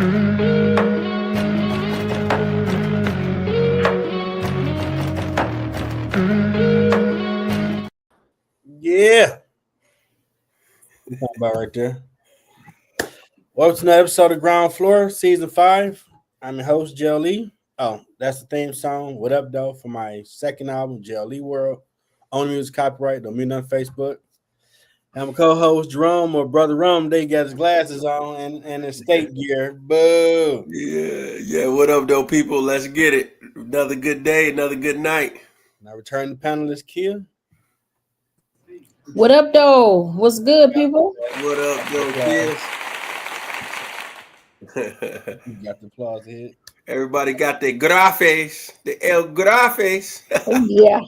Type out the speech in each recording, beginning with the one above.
Yeah. About right there. Welcome to another episode of Ground Floor, Season 5. I'm your host, Jel Lee. Oh, that's the theme song. What up, though, for my second album, Jel Lee World. Only music copyright, don't mean nothing Facebook. I'm a co-host, Jerome, or Brother Rum. They got his glasses on and his skate gear. Boo! Yeah. What up, though, people? Let's get it. Another good day, another good night. Now return to panelist Kia. What up, though? What's good, people? What up, though, kids? You got the applause hit. Everybody got their grafes, the El grafes. Oh, yeah.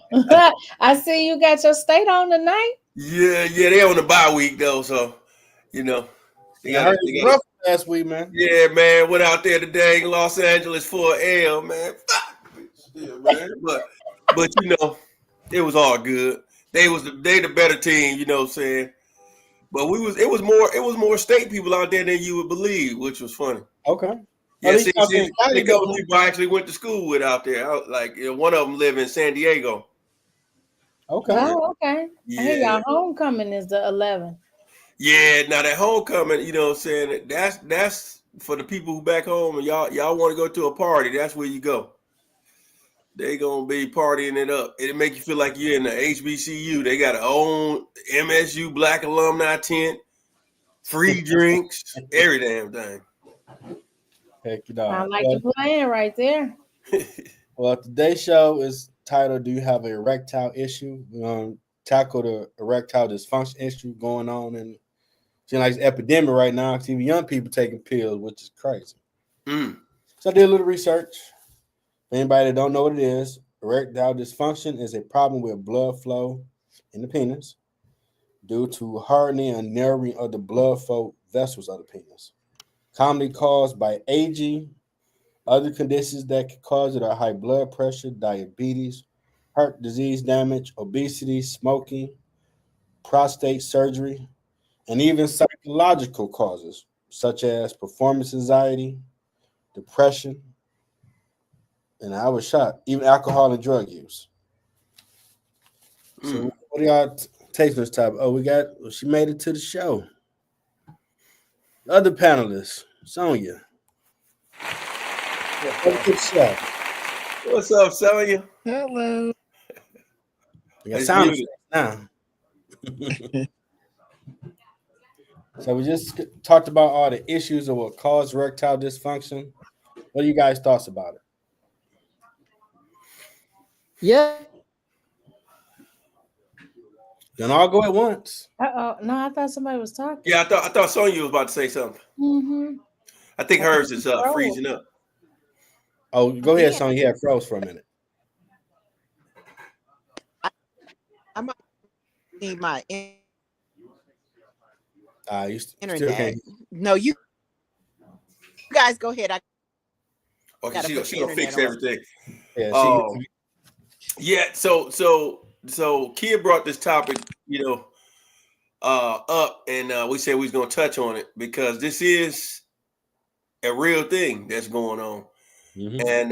I see you got your state on tonight. Yeah, they on the bye week, though, so, you know. I heard it was rough last week, man. Yeah, man, went out there today in Los Angeles for an L, man. Yeah, man. But, you know, it was all good. They the better team, you know what I'm saying? But it was more state people out there than you would believe, which was funny. Okay. Yeah, see, a couple of people I actually went to school with out there. One of them live in San Diego. Okay. Oh, okay. Yeah. I hear y'all homecoming is the 11th. Yeah, now that homecoming, you know what I'm saying, that's for the people who back home and y'all want to go to a party, that's where you go. They gonna be partying it up. It'll make you feel like you're in the HBCU. They got their own MSU Black Alumni tent, free drinks, every damn thing. Heck, you know. I like the plan right there. Well, today's show is titled, Do You Have an Erectile Issue? We're going to tackle the erectile dysfunction issue going on. And it's like it's epidemic right now. Even young people taking pills, which is crazy. So I did a little research. For anybody that don't know what it is, erectile dysfunction is a problem with blood flow in the penis due to hardening and narrowing of the blood flow vessels of the penis. Commonly caused by aging. Other conditions that can cause it are high blood pressure, diabetes, heart disease damage, obesity, smoking, prostate surgery, and even psychological causes such as performance anxiety, depression, and I was shocked, even alcohol and drug use. So what do y'all take this topic? Oh, she made it to the show. The other panelists, Sonia. What's up, Sonia? Hello. You got sound effects now. So we just talked about all the issues of what cause erectile dysfunction. What are you guys' thoughts about it? Yeah. Don't all go at once. No, I thought somebody was talking. Yeah, I thought Sonia was about to say something. Mm-hmm. I think hers is freezing up. Oh, go ahead, Sonia. You had froze for a minute. I might need my internet. No, you guys go ahead. She'll fix everything. Yeah, So Kid brought this topic, up, and we said we was gonna touch on it because this is a real thing that's going on. Mm-hmm. And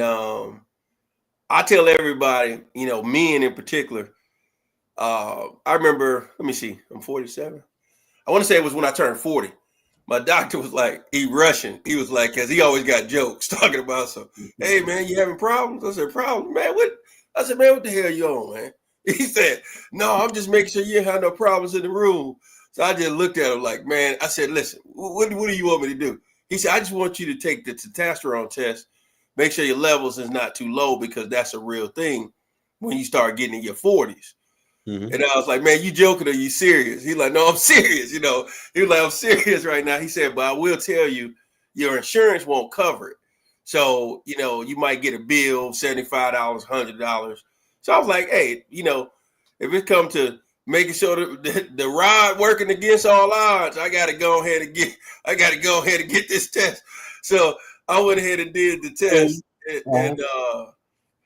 I tell everybody, men in particular, I remember, let me see, I'm 47. I want to say it was when I turned 40. My doctor was like, he Russian. He was like, because he always got jokes talking about some, hey, man, you having problems? I said, problems? Man, what? I said, man, what the hell you on, man? He said, no, I'm just making sure you ain't have no problems in the room. So I just looked at him like, man, I said, listen, what do you want me to do? He said, I just want you to take the testosterone test, make sure your levels is not too low because that's a real thing when you start getting in your 40s. Mm-hmm. And I was like, man, you joking or you serious? He's like, no, I'm serious. He was like, I'm serious right now. He said, but I will tell you, your insurance won't cover it. So, you might get a bill, $75, $100. So I was like, hey, if it comes to making sure the rod working against all odds, I got to go ahead and get this test. So I went ahead and did the test,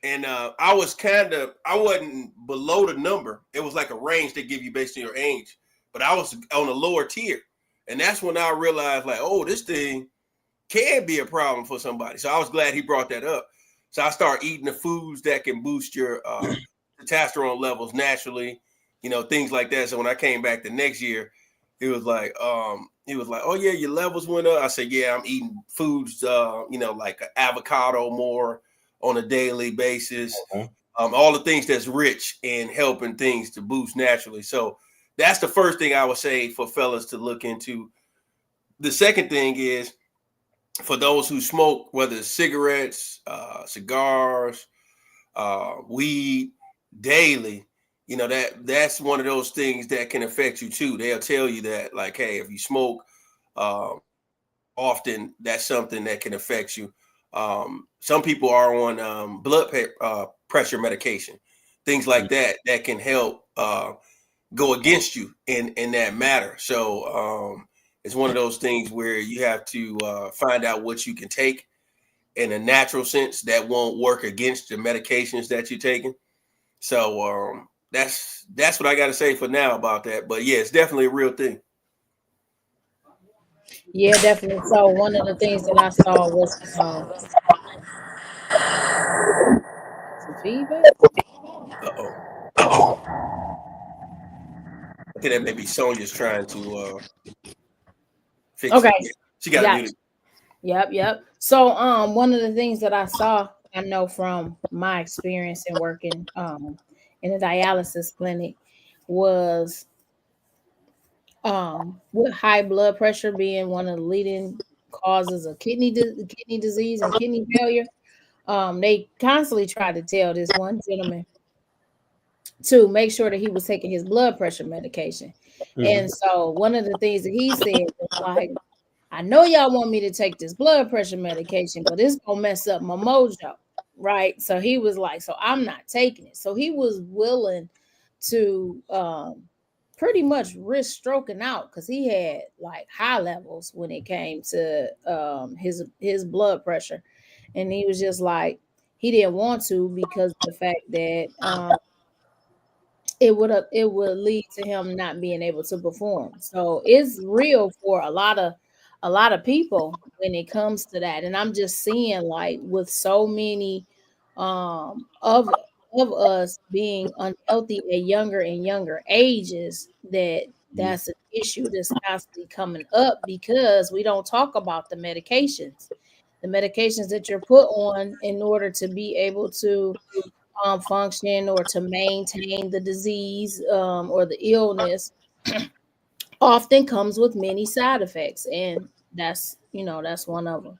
and I wasn't below the number. It was like a range they give you based on your age, but I was on a lower tier, and that's when I realized, like, oh, this thing can be a problem for somebody. So I was glad he brought that up. So I start eating the foods that can boost your testosterone levels naturally, things like that. So when I came back the next year, he was like, oh yeah, your levels went up. I said, yeah, I'm eating foods, like avocado more on a daily basis. Okay. All the things that's rich in helping things to boost naturally. So that's the first thing I would say for fellas to look into. The second thing is for those who smoke, whether it's cigarettes, cigars, weed daily, that's one of those things that can affect you too. They'll tell you that, like, hey, if you smoke often, that's something that can affect you. Some people are on blood pressure medication, things like that can help go against you in that matter. So it's one of those things where you have to find out what you can take in a natural sense that won't work against the medications that you're taking. So that's what I got to say for now about that. But yeah, it's definitely a real thing. Yeah, definitely. So one of the things that I saw was some feedback. Uh-oh. I think that maybe Sonia's trying to fix Okay, it. Yeah, she got it gotcha. muted. Yep. So one of the things that I saw, I know from my experience in working in a dialysis clinic, was with high blood pressure being one of the leading causes of kidney disease and kidney failure. They constantly tried to tell this one gentleman to make sure that he was taking his blood pressure medication. And so one of the things that he said was like, I know y'all want me to take this blood pressure medication, but it's gonna mess up my mojo, right? So he was like, so I'm not taking it. So he was willing to pretty much risk stroking out because he had like high levels when it came to his blood pressure. And he was just like, he didn't want to because of the fact that it would lead to him not being able to perform. So it's real for a lot of people when it comes to that. And I'm just seeing like with so many of us being unhealthy at younger and younger ages that that's an issue that's constantly coming up because we don't talk about the medications that you're put on in order to be able to function or to maintain the disease or the illness often comes with many side effects, and that's one of them.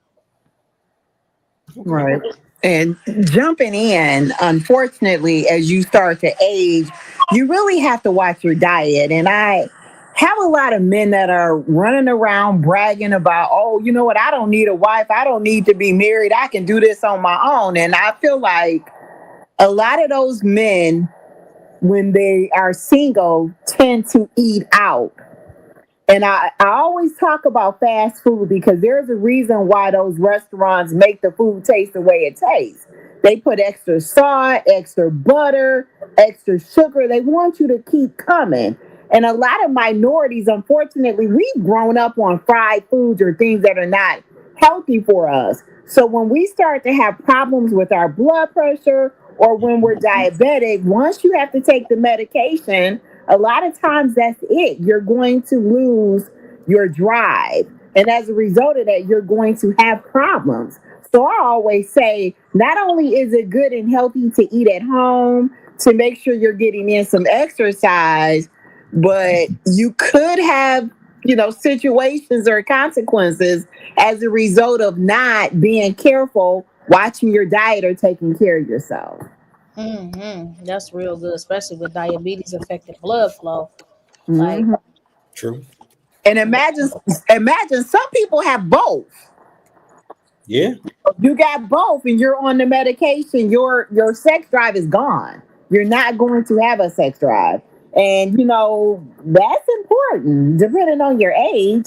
Right. And jumping in, unfortunately, as you start to age, you really have to watch your diet. And I have a lot of men that are running around bragging about, oh, you know what? I don't need a wife. I don't need to be married. I can do this on my own. And I feel like a lot of those men, when they are single, tend to eat out. And I always talk about fast food because there's a reason why those restaurants make the food taste the way it tastes. They put extra salt, extra butter, extra sugar. They want you to keep coming. And a lot of minorities, unfortunately, we've grown up on fried foods or things that are not healthy for us. So when we start to have problems with our blood pressure or when we're diabetic, once you have to take the medication, a lot of times that's it. You're going to lose your drive. And as a result of that, you're going to have problems. So I always say, not only is it good and healthy to eat at home, to make sure you're getting in some exercise, but you could have, situations or consequences as a result of not being careful, watching your diet or taking care of yourself. That's real good, especially with diabetes affecting blood flow. Like, Hmm. True. And imagine some people have both. Yeah. You got both and you're on the medication, your sex drive is gone. You're not going to have a sex drive. And that's important depending on your age.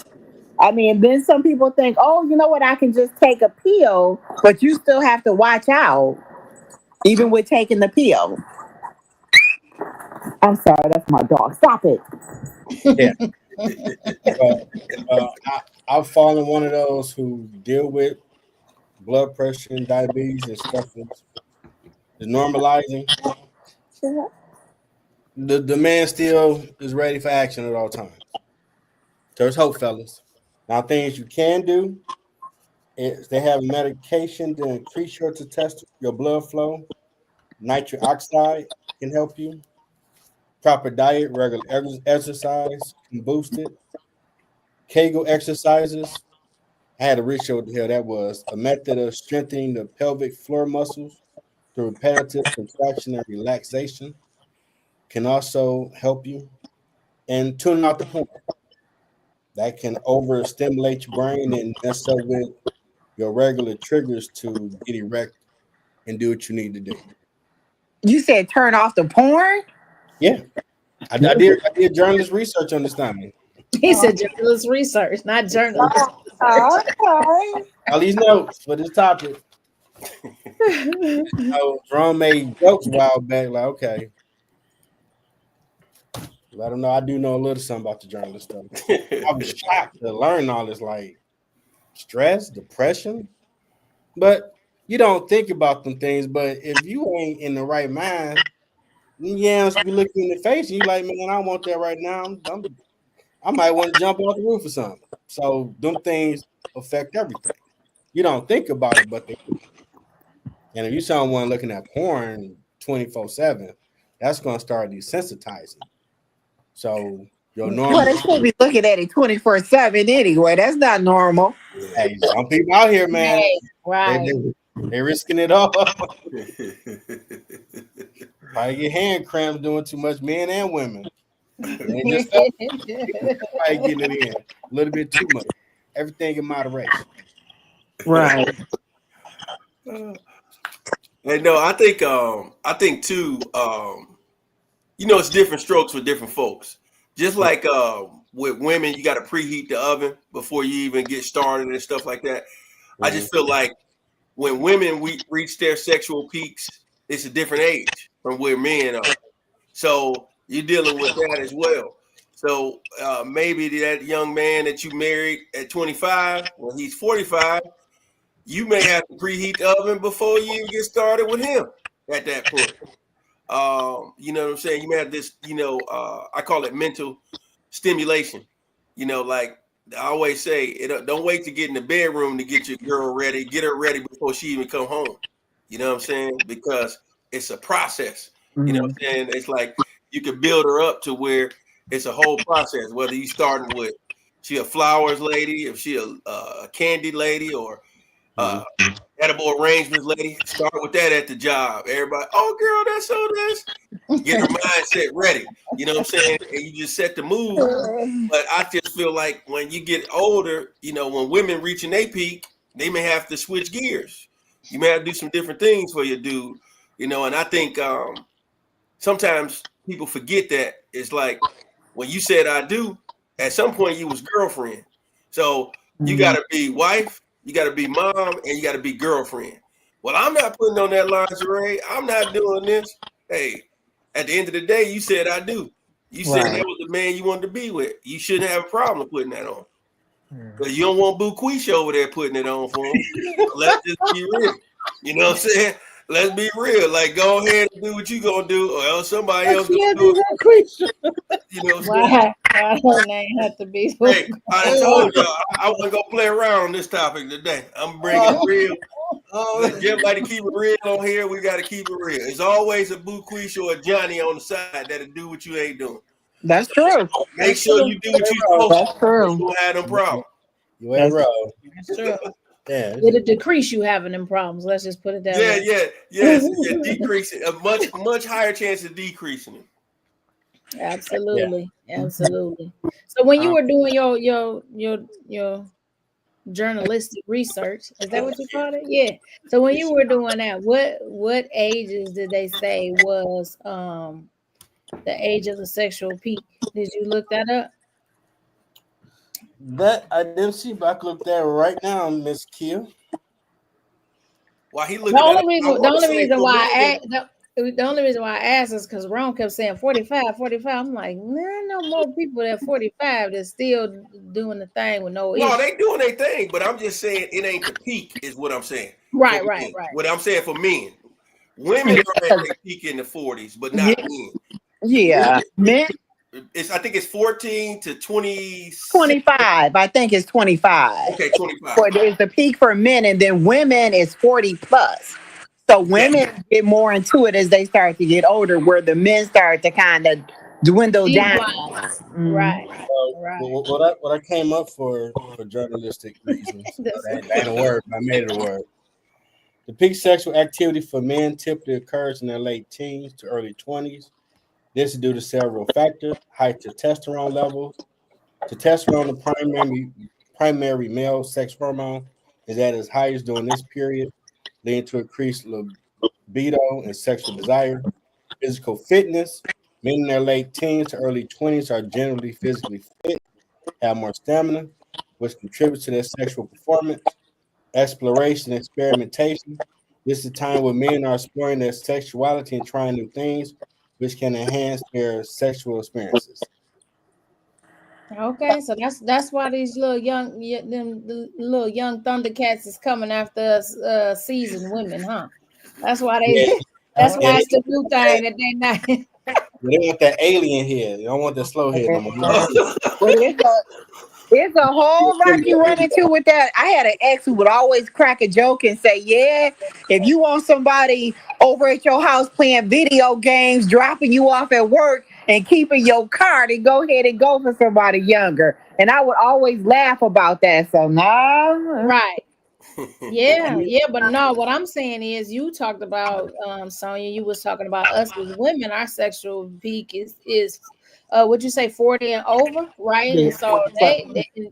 I mean, then some people think, oh, you know what, I can just take a pill, but you still have to watch out even with taking the pill. I'm sorry, that's my dog. Stop it. Yeah. I've fallen one of those who deal with blood pressure and diabetes and stuff is normalizing. The man still is ready for action at all times. There's hope, fellas. Now, things you can do is they have medication to increase your blood flow. Nitric oxide can help you. Proper diet, regular exercise can boost it. Kegel exercises. I had to reach over the hell that was a method of strengthening the pelvic floor muscles through repetitive contraction and relaxation. Can also help you. And tuning out the porn. That can overstimulate your brain and mess up with your regular triggers to get erect and do what you need to do. You said turn off the porn? Yeah. I did journalist research on this thing. He said journalist research, not journalist. Okay. All these notes for this topic. Jerome made jokes a while back, like, okay. Let them know I do know a little something about the journalist stuff. I was shocked to learn all this, like stress, depression. But you don't think about them things. But if you ain't in the right mind, yeah, be looking in the face, and you like, man, I want that right now. I might want to jump off the roof or something. So them things affect everything. You don't think about it, but they do. And if you someone looking at porn 24/7, that's going to start desensitizing. So your normal. Well, they should be looking at it 24/7 anyway. That's not normal. Hey, some people out here, man, Right. They're risking it all. Probably get hand cramps doing too much, men and women. They just probably getting it in a little bit too much. Everything in moderation. Right. And no, I think too, it's different strokes for different folks. Just like with women, you got to preheat the oven before you even get started and stuff like that. Mm-hmm. I just feel like when women reach their sexual peaks, it's a different age from where men are. So you're dealing with that as well. So maybe that young man that you married at 25, when he's 45, you may have to preheat the oven before you even get started with him at that point. You know what I'm saying? You may have this, I call it mental stimulation. Like I always say, don't wait to get in the bedroom to get your girl ready. Get her ready before she even come home. You know what I'm saying? Because it's a process. Mm-hmm. You know what I'm saying? It's like you can build her up to where it's a whole process. Whether you starting with she a flowers lady, if she a candy lady, or edible arrangements lady, start with that at the job. Everybody, oh girl, that's so nice. Get her mindset ready. You know what I'm saying? And you just set the mood. But I just feel like when you get older, when women reaching their peak, they may have to switch gears. You may have to do some different things for your dude. And I think sometimes people forget that it's like when you said I do, at some point you was girlfriend. So you got to be wife, you got to be mom, and you got to be girlfriend. Well, I'm not putting on that lingerie. I'm not doing this. Hey, at the end of the day, you said I do. You said that was the man you wanted to be with. You shouldn't have a problem putting that on. Because you don't want Boo Quisha over there putting it on for him. Let's just be real. You know what I'm saying? Let's be real. Like, go ahead and do what you gonna do, or else somebody else gonna do it. You know what I'm saying? Her name have to be. Hey, I told y'all I wasn't gonna play around on this topic today. I'm bringing it real. Everybody keep it real on here. We got to keep it real. There's always a Boo Quisha or a Johnny on the side that'll do what you ain't doing. That's true. Make sure you do what you're supposed to. That's true. You don't have no problem. You ain't wrong. That's true. Yeah. It'll decrease you having them problems. Let's just put it that way. Yeah. Decreasing a much higher chance of decreasing it. Absolutely. Absolutely. So when you were doing your journalistic research, is that what you called it? Yeah. So when you were doing that, what ages did they say was the age of the sexual peak? Did you look that up? That I didn't see, but I can look that right now, Miss Kia. Why he looking? The only reason why The only reason why I asked is because Ron kept saying 45, 45. I'm like, man, no more people at 45 that's still doing the thing with no No, issue. they doing their thing, but I'm just saying it ain't the peak, is what I'm saying. Right, For right, men. right. What I'm saying for men. Women are at their peak in the 40s, but not men. Yeah. Men, I think it's 14 to 26. 25. I think it's 25. Okay, 25. For there's the peak for men, and then women is 40 plus. So Yeah. women get more into it as they start to get older, where the men start to kind of dwindle down. Right, right. What I came up for journalistic reasons. That ain't a word, but I made it a word. The peak sexual activity for men typically occurs in their late teens to early 20s. This is due to several factors: high testosterone levels. Testosterone, the primary male sex hormone, is at its highest during this period, leading to increased libido and sexual desire. Physical fitness. Men in their late teens to early 20s are generally physically fit, have more stamina, which contributes to their sexual performance. Exploration, experimentation. This is a time when men are exploring their sexuality and trying new things, which can enhance their sexual experiences. Okay, so that's why these the little young Thundercats is coming after us, seasoned women, huh? That's why Yeah, that's yeah, why it's the new thing that they not. they want that alien head. They don't want the slow head no more. But it's a whole rock you run into with that. I had an ex who would always crack a joke and say, "Yeah, if you want somebody over at your house playing video games, dropping you off at work, and keeping your car, then go ahead and go for somebody younger." And I would always laugh about that. So no, Right. Yeah, yeah, but no, what I'm saying is you talked about Sonia, you was talking about us as women, our sexual peak is would you say 40 and over, right? yeah. And so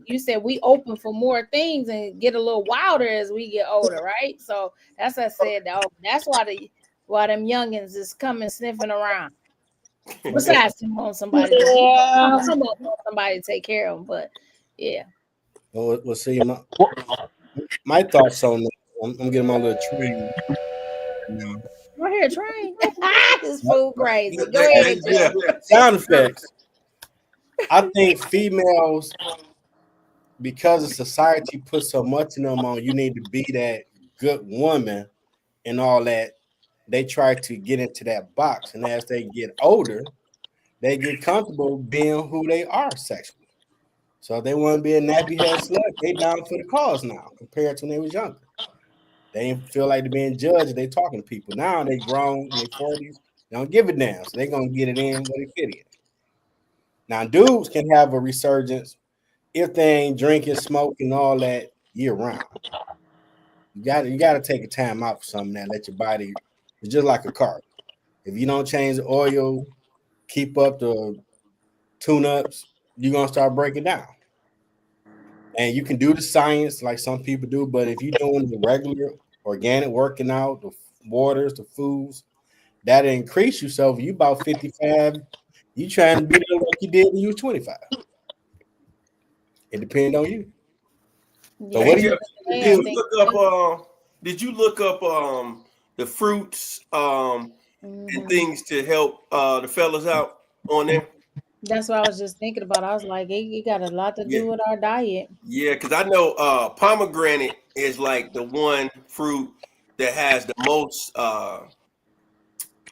you said we open for more things and get a little wilder as we get older, right? So that's what I said, oh, that's why them youngins is coming sniffing around. Besides them want somebody to Yeah. some of them want somebody to take care of them, but yeah. We'll see. My thoughts on that. I'm getting my little train now. We're here trying. This fool crazy. Go Hey, ahead, yeah. Jeff. Sound effects. I think females, because of society puts so much in them on, you need to be that good woman and all that. They try to get into that box, and as they get older, they get comfortable being who they are sexually. So if they want to be a nappy head slut, they down for the cause now compared to when they was younger. They ain't feel like they're being judged. They talking to people now. They grown in their 40s. They don't give a damn, so they gonna get it in where they fit in. Now dudes can have a resurgence if they ain't drinking, smoking, all that year round. You gotta take a time out for something that let your body. It's just like a car. If you don't change the oil, keep up the tune-ups, you're gonna start breaking down. And you can do the science like some people do, but if you're doing the regular organic working out, the waters, the foods, that increase you. So if you about 55, you trying to be there like you did when you was 25. It depends on you. So Yeah, Hey what do at the you end Jeff, of the day, did I you think look up the fruits and mhm. things to help the fellas out on there? That's what I was just thinking about. I was like, it got a lot to Yeah. do with our diet. Yeah, because I know pomegranate is like the one fruit that has the most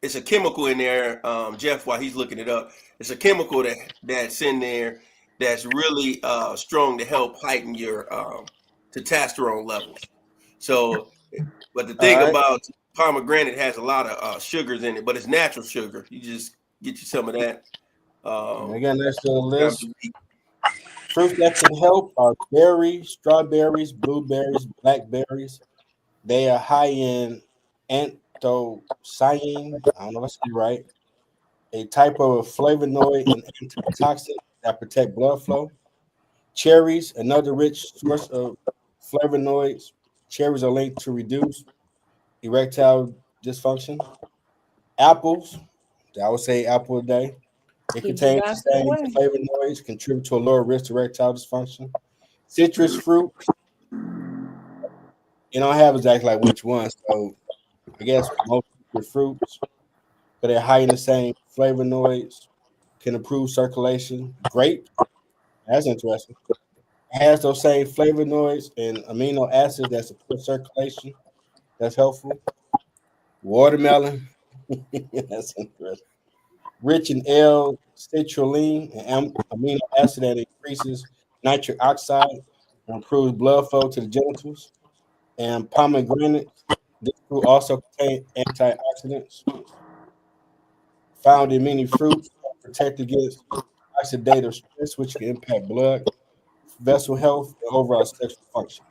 it's a chemical in there, Jeff, while he's looking it up. It's a chemical that's in there that's really strong to help heighten your testosterone levels. So, but the thing all right? about pomegranate has a lot of sugars in it, but it's natural sugar. You just get you some of that. Um, Again, that's the list. time to eat. Fruits that can help are berries, strawberries, blueberries, blackberries. They are high in anthocyanin. I don't know if I said it right. A type of flavonoid and antitoxin that protect blood flow. Cherries, another rich source of flavonoids. Cherries are linked to reduce erectile dysfunction. Apples, I would say apple a day. It Keep the contains the doctor same away. flavonoids, contribute to a lower risk of erectile dysfunction. Citrus fruit, you don't have exactly like which one. So I guess most citrus fruits. but they're high in the same flavonoids, can improve circulation. Grape, that's interesting. Has those same flavonoids and amino acids that support circulation. That's helpful. Watermelon, that's interesting. Rich in L-citrulline, an amino acid that increases nitric oxide and improves blood flow to the genitals. And pomegranate, this fruit also contains antioxidants found in many fruits that protect against oxidative stress, which can impact blood vessel health and overall sexual function.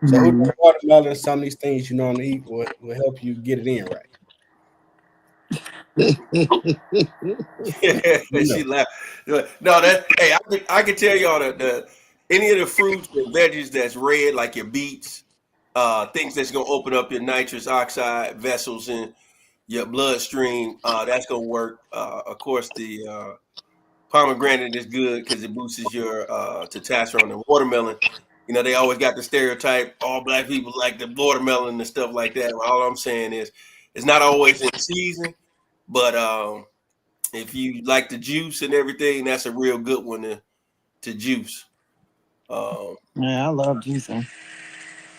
So, who knows watermelon? Some of these things you normally eat will help you get it in right. She laughed. No, that hey, I can tell y'all that any of the fruits and veggies that's red, like your beets, things that's gonna open up your nitrous oxide vessels in your bloodstream, that's gonna work. Of course, the pomegranate is good because it boosts your testosterone. And watermelon, they always got the stereotype all black people like the watermelon and stuff like that. All I'm saying is it's not always in season, but if you like the juice and everything, that's a real good one to juice. Yeah, I love juicing.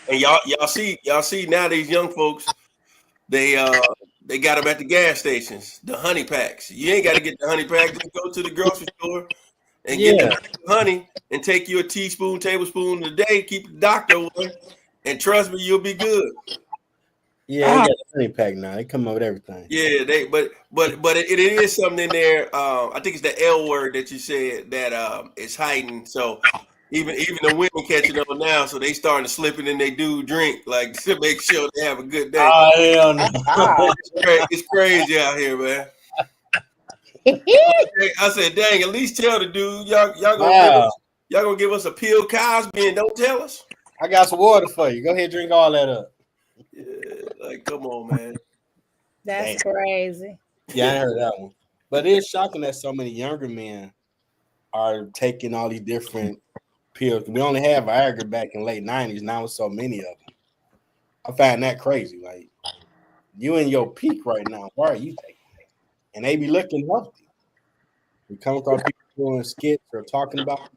And y'all see now these young folks, they got them at the gas stations, the honey packs. You ain't got to get the honey pack. Just go to the grocery store and get the honey and take you a tablespoon a day. Keep the doctor away, and trust me, you'll be good. Yeah, they got the honey pack now. They come up with everything. Yeah, but it is something in there. I think it's the L word that you said that it's heightened. So even the women catching on now, so they starting to slip it in they do drink, like to make sure they have a good day. Oh, hell no. It's crazy out here, man. I said, dang, at least tell the dude, y'all gonna give us a Bill Cosby and don't tell us. I got some water for you. Go ahead, drink all that up. Yeah, like come on, man. That's crazy. Yeah, I heard that one. But it's shocking that so many younger men are taking all these different pills. We only had Viagra back in the late 90s. Now it's so many of them. I find that crazy. Like, you in your peak right now. Why are you taking it? And they be looking healthy. We come across people doing skits or talking about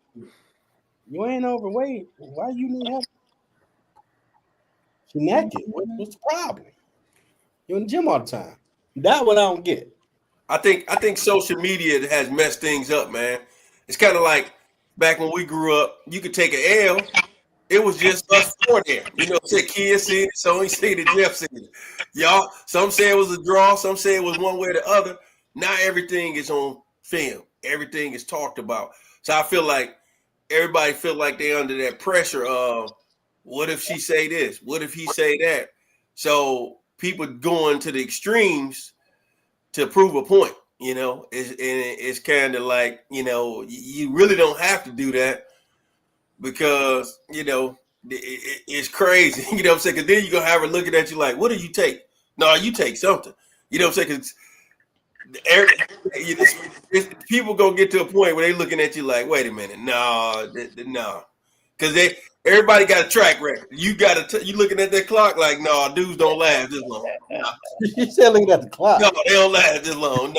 you ain't overweight. Why you need help? You naked. What's the problem? You in the gym all the time. That one I don't get. I think social media has messed things up, man. It's kind of like back when we grew up, you could take an L. It was just us four there. Say kids see it, Sony see it, Jeff see it. Y'all, some say it was a draw, some say it was one way or the other. Now everything is on film. Everything is talked about. So I feel like everybody feel like they're under that pressure of what if she say this? What if he say that? So people going to the extremes to prove a point, it's kind of like, you really don't have to do that because, it's crazy. You know what I'm saying? Because then you're going to have her looking at you like, what do you take? No, you take something. You know what I'm saying? Because people going to get to a point where they looking at you like, wait a minute. No. Because everybody got a track record. You looking at that clock like, no, dudes don't last this long. No. You said looking at the clock. No, they don't last this long.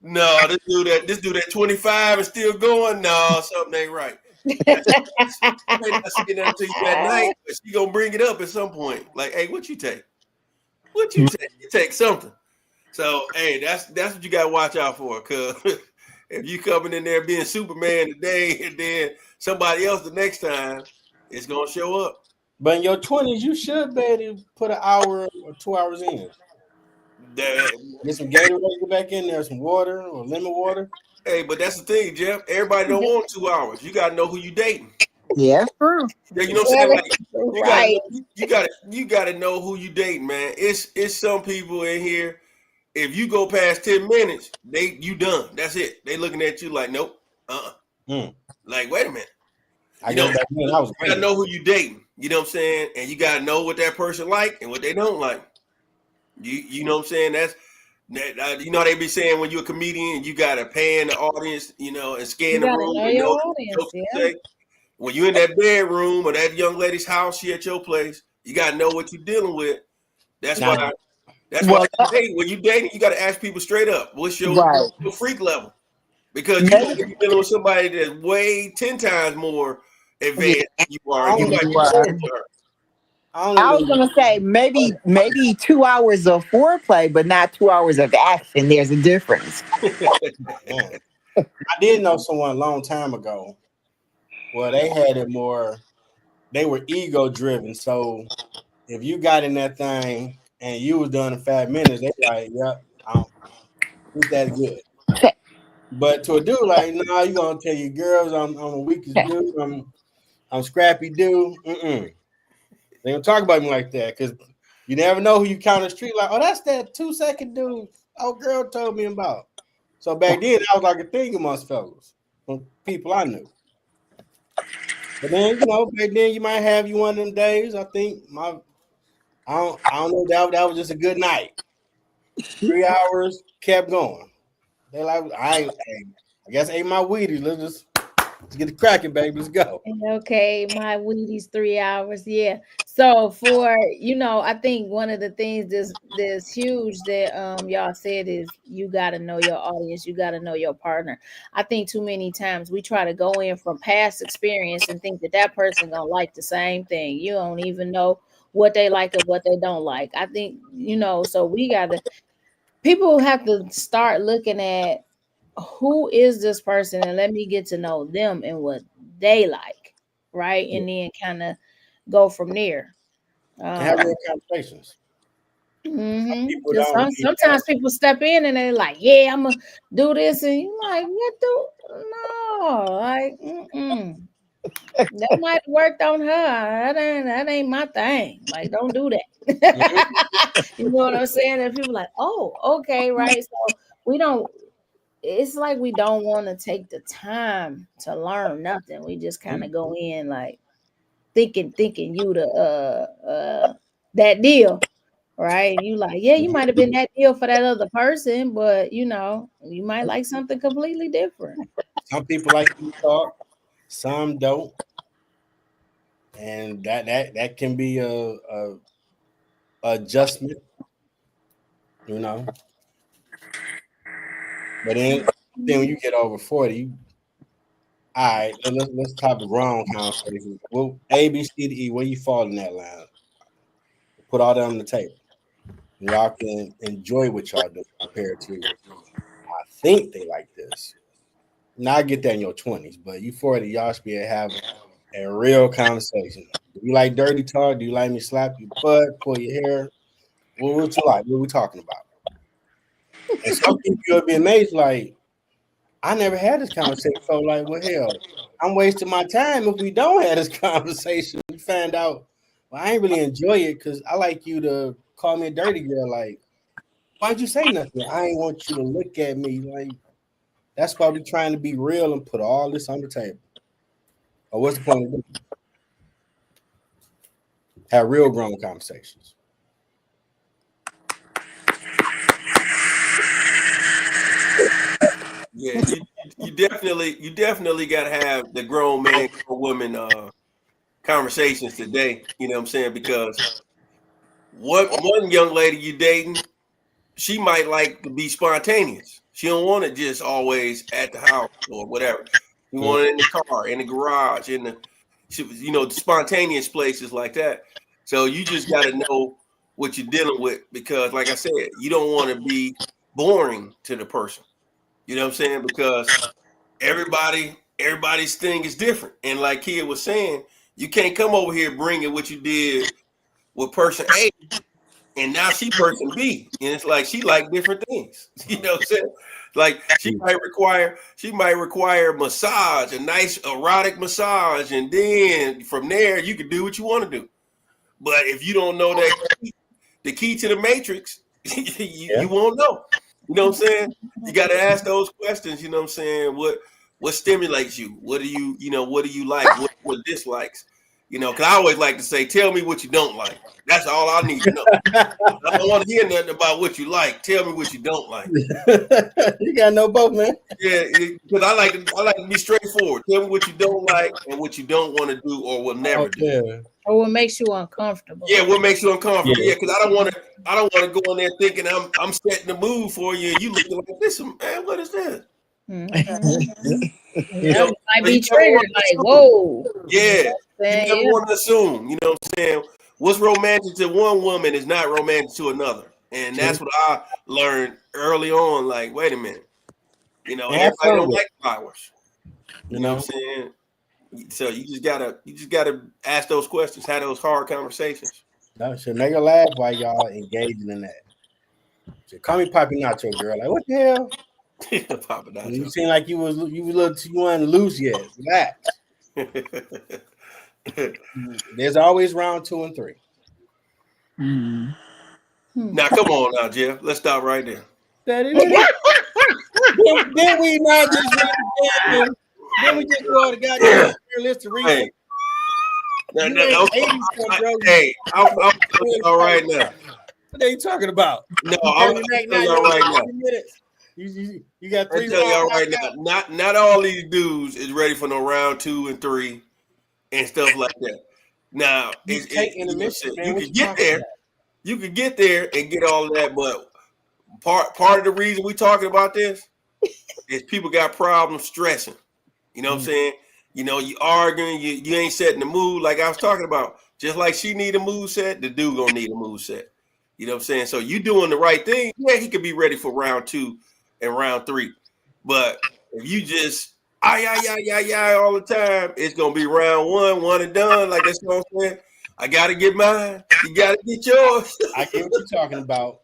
No, this dude at 25 is still going. No, something ain't right. She may not say that until you at night, but she gonna bring it up at some point. Like, hey, what you take? What you take? You take something. So, hey, that's what you gotta watch out for. Cause if you coming in there being Superman today and then somebody else the next time, it's gonna show up. But in your 20s, you should be able to put an hour or 2 hours in. Get some Gatorade, get back in there, some water or lemon water. Hey, but that's the thing, Jeff. Everybody don't want 2 hours. You gotta know who you dating. Yeah, true. Yeah, you know what I'm saying? Like, you gotta know who you dating, man. It's some people in here. If you go past 10 minutes, you done. That's it. They looking at you like, nope, Like, wait a minute. You gotta know who you dating. You know what I'm saying? And you gotta know what that person like and what they don't like. You know what I'm saying? That's they be saying when you're a comedian, you gotta pan the audience, and scan the room. Know your audience, when you're in that bedroom or that young lady's house, she at your place, you gotta know what you're dealing with. That's why That's why when you dating, you got to ask people straight up, what's your freak level? Because you might be dealing with somebody that's way 10 times more advanced than you are. You might be bored to her. I was gonna say maybe 2 hours of foreplay, but not 2 hours of action. There's a difference. Man. I did know someone a long time ago. Well, they had it more. They were ego driven. So if you got in that thing and you was done in 5 minutes, they like, yep, he's that good. But to a dude like, no, you gonna tell your girls I'm a weakest dude. I'm scrappy dude. They don't talk about me like that because you never know who you count the street like. Oh, that's that 2-second dude. Oh, girl told me about. So back then, I was like a thing amongst fellas, from people I knew. But then back then you might have you one of them days. I think I don't know that was just a good night. 3 hours kept going. They like I guess ate my Wheaties. Let's get the cracking, baby. Let's go. Okay, my Wheaties 3 hours. Yeah. So for I think one of the things that's huge that y'all said is you gotta know your audience, you gotta know your partner. I think too many times we try to go in from past experience and think that person gonna like the same thing. You don't even know what they like or what they don't like. I think so people have to start looking at who is this person and let me get to know them and what they like, right? And then kind of go from there. Have real conversations. Sometimes people step in and they're like, yeah, I'm gonna do this, and you're like, what no, like that might have worked on her. That ain't my thing. Like, don't do that. You know what I'm saying? And people like, oh, okay, right. So it's like we don't want to take the time to learn nothing. We just kind of go in like thinking you the that deal, right? You like, yeah, you might have been that deal for that other person, but you might like something completely different. Some people like to talk, some don't, and that can be a adjustment, But then when you get over 40, all right, let's talk wrong conversation. Well, A, B, C, D, E, where you fall in that line? Put all that on the table. And y'all can enjoy what y'all do compared to, I think they like this. Now I get that in your 20s, but you 40, y'all should be having a real conversation. Do you like dirty talk? Do you like me slap your butt, pull your hair? What you like? What are we talking about? And some people you'll be amazed, like, I never had this conversation. So, like, well, hell, I'm wasting my time if we don't have this conversation. We find out, well, I ain't really enjoy it because I like you to call me a dirty girl. Like, why'd you say nothing? I ain't want you to look at me. Like, that's why we're trying to be real and put all this on the table. Or what's the point of doing? Have real grown conversations. Yeah, you definitely got to have the grown man, grown woman conversations today. You know what I'm saying? Because one young lady you dating, she might like to be spontaneous. She don't want it just always at the house or whatever. She want it in the car, in the garage, the spontaneous places like that. So you just got to know what you're dealing with because, like I said, you don't want to be boring to the person. You know what I'm saying? Because everybody's thing is different. And like Kia was saying, you can't come over here bringing what you did with person A, and now she person B. And it's like she like different things. You know what I'm saying? Like she might require massage, a nice erotic massage, and then from there you can do what you want to do. But if you don't know the key to the matrix, you won't know. You know what I'm saying? You got to ask those questions. You know what I'm saying? What stimulates you? What do you like? What dislikes? You know, because I always like to say, tell me what you don't like. That's all I need to know. I don't want to hear nothing about what you like. Tell me what you don't like. You gotta know both, man. Yeah, because I like to be straightforward. Tell me what you don't like and what you don't want to do or will never do. Yeah. Or what makes you uncomfortable. Yeah, what makes you uncomfortable? Yeah. Yeah, because I don't want to go in there thinking I'm setting the mood for you, and you looking like this, man. What is this? Mhm. You Yeah, know, you might so be you never triggered want to like, assume. whoa. Yeah, you never Yeah. want to assume. You know what I'm saying? What's romantic to one woman is not romantic to another, and that's what I learned early on. Like, wait a minute, you know, And have everybody fun don't with like flowers. you You know know. what I'm saying? So you just gotta ask those questions, have those hard conversations. That should make her laugh while y'all engaging in that. So call me Poppy Nacho, girl. Like, what the hell? Papa You Nacho. seem like you weren't loose yet. Relax. There's always round 2 and 3. Now come on now, Jeff. Let's stop right there. Then we not just read the damn. Then we just go to the goddamn list to read. Hey, You ain't 80 some, bro. hey, I'm telling y'all right now. What are you talking about? No, You I'm turning back now. telling y'all right now. Minutes. You got 3 I'm telling y'all rounds. right now. Not all these dudes is ready for no round 2 and 3 and stuff like that. Now, You take intermission, man. you What can you get talking there. about? You can get there and get all of that, but part of the reason we talking about this is people got problems stressing. You know what I'm saying? You know, you arguing, you ain't setting the mood like I was talking about. Just like she need a mood set, the dude gonna need a mood set. You know what I'm saying? So you doing the right thing. Yeah, he could be ready for round 2 and round 3. But if you just all the time, it's gonna be round 1 and done. Like that's what I'm saying. I gotta get mine. You gotta get yours. I get what you're talking about.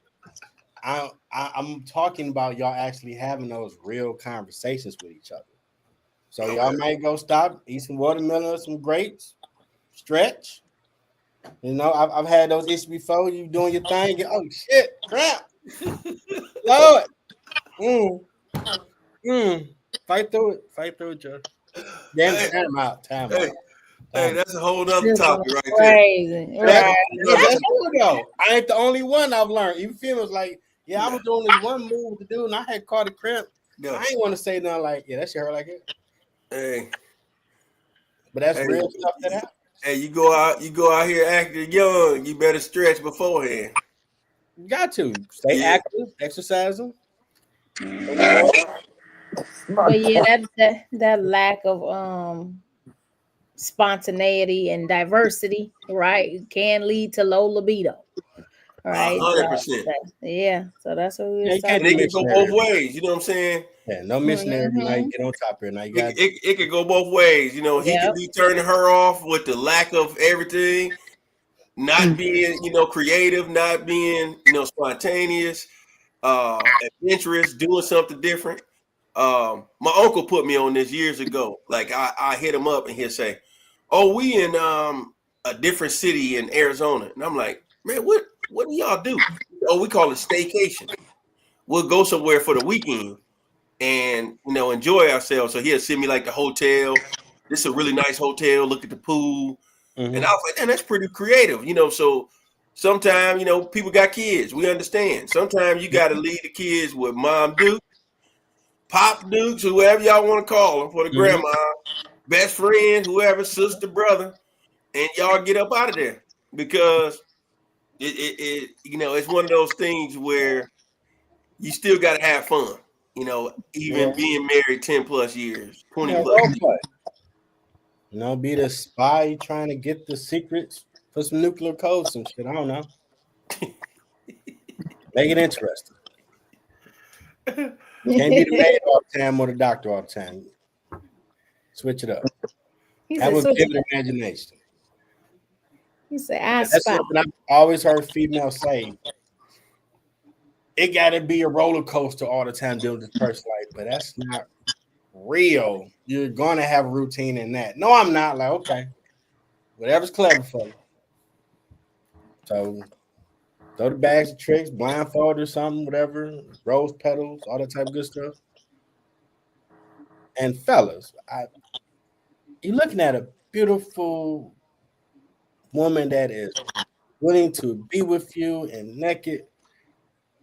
I'm talking about y'all actually having those real conversations with each other. So y'all might go stop, eat some watermelon, some grapes, stretch. You know, I've had those issues before. You doing your thing, oh shit, crap, Lord, fight through it, Joe. Damn, Hey, time out. hey, that's a whole other This topic is right crazy. there. Right. That's cool though. I ain't the only one I've learned. Even females like, yeah, I was doing this one move to do, and I had caught a cramp. Yeah. I ain't want to say nothing like, yeah, that shit hurt like it. Hey, But that's hey, real stuff that happens. hey, you go out here acting young. You better stretch beforehand. You got to stay active, exercising. But yeah, that lack of spontaneity and diversity, right, can lead to low libido. Right. 100%. Yeah. So that's what we Yeah, were you can't And talking it can go both ways. You know what I'm saying? Yeah, no missionary tonight. Mhm. Get on top here. Now you got It could go both ways. You know, he could Yep. be turning her off with the lack of everything, not being, creative, not being, spontaneous, adventurous, doing something different. My uncle put me on this years ago. Like I hit him up and he'll say, "Oh, we in a different city in Arizona," and I'm like, "Man, what do y'all do?" "Oh, we call it staycation. We'll go somewhere for the weekend and enjoy ourselves." So he'll send me like the hotel. This is a really nice hotel. Look at the pool, and I was like, "Man, that's pretty creative." So sometimes people got kids. We understand. Sometimes you got to leave the kids with Mom Duke, Pop Dukes, whoever y'all want to call them for the grandma, best friend, whoever, sister, brother, and y'all get up out of there because it's one of those things where you still got to have fun. Even being married 10 plus years, 20 plus role years. play. Be the spy trying to get the secrets for some nuclear codes, some shit. I don't know. Make it interesting. Can't be the maid all the time or the doctor all the time. Switch it up. Have a vivid imagination. He said, "I That's spy." something I've always heard females say. It got to be a roller coaster all the time dealing with this person's life, but that's not real. You're going to have a routine in that. No, I'm not. Like, okay, whatever's clever for you. So throw the bags of tricks, blindfold or something, whatever, rose petals, all that type of good stuff. And fellas, you're looking at a beautiful woman that is willing to be with you and naked,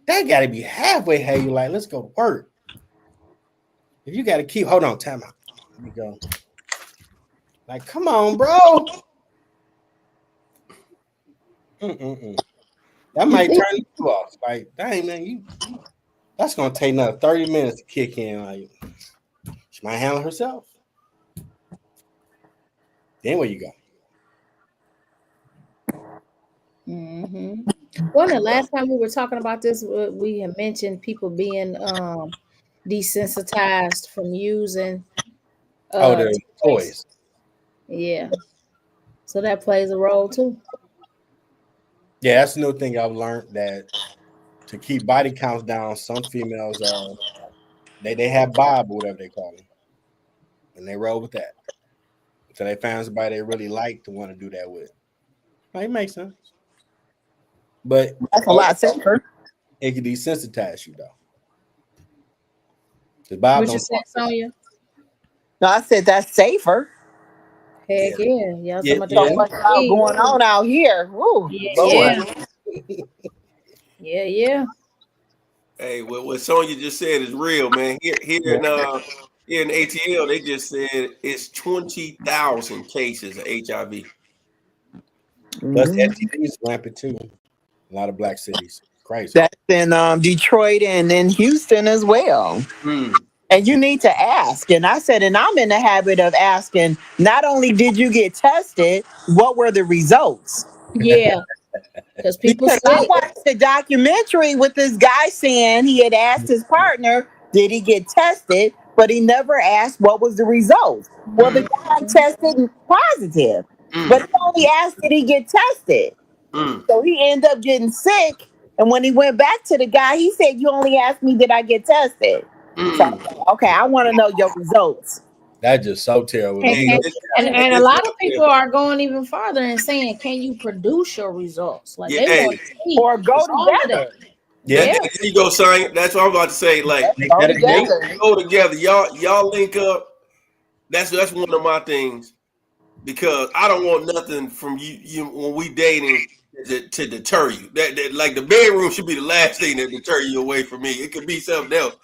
that got to be halfway how you like, let's go to work. If you got to keep, hold on, time out. Let me go. Like, come on, bro. That might turn you off. Like, dang, man, that's going to take another 30 minutes to kick in. Like, she might handle herself. Then where you go? Well, the last time we were talking about this, we had mentioned people being desensitized from using The toys. Yeah. So that plays a role too. Yeah, that's the new thing I've learned, that to keep body counts down, some females they have Bob or whatever they call them, and they roll with that. So they find somebody they really like to want to do that with. Like, it makes sense, but That's a lot safer. it can desensitize you though. Because Bob What you don't said, Sonya? No, I said that's safer. Heck yeah. Y'all talking about So much going on out here. Woo, Yeah. Yeah. Hey, what Sonya just said is real, man. Here in ATL, they just said it's 20,000 cases of HIV. Plus STDs rampant too. A lot of black cities. Crazy. That's in Detroit and in Houston as well. And you need to ask. And I said, and I'm in the habit of asking, not only did you get tested, what were the results? Yeah. Because I watched the documentary with this guy saying he had asked his partner, did he get tested? But he never asked what was the results. Well, the guy tested positive, but he only asked, did he get tested? So he ended up getting sick. And when he went back to the guy, he said, you only asked me, did I get tested? So, okay, I want to know your results. That's just so terrible. And a lot of people are going even farther and saying, can you produce your results? Like they want to see or go together. There you go, son. That's what I'm about to say. Like, go together. Y'all link up. That's one of my things, because I don't want nothing from you when we dating to deter you. That like the bedroom should be the last thing that deter you away from me. It could be something else.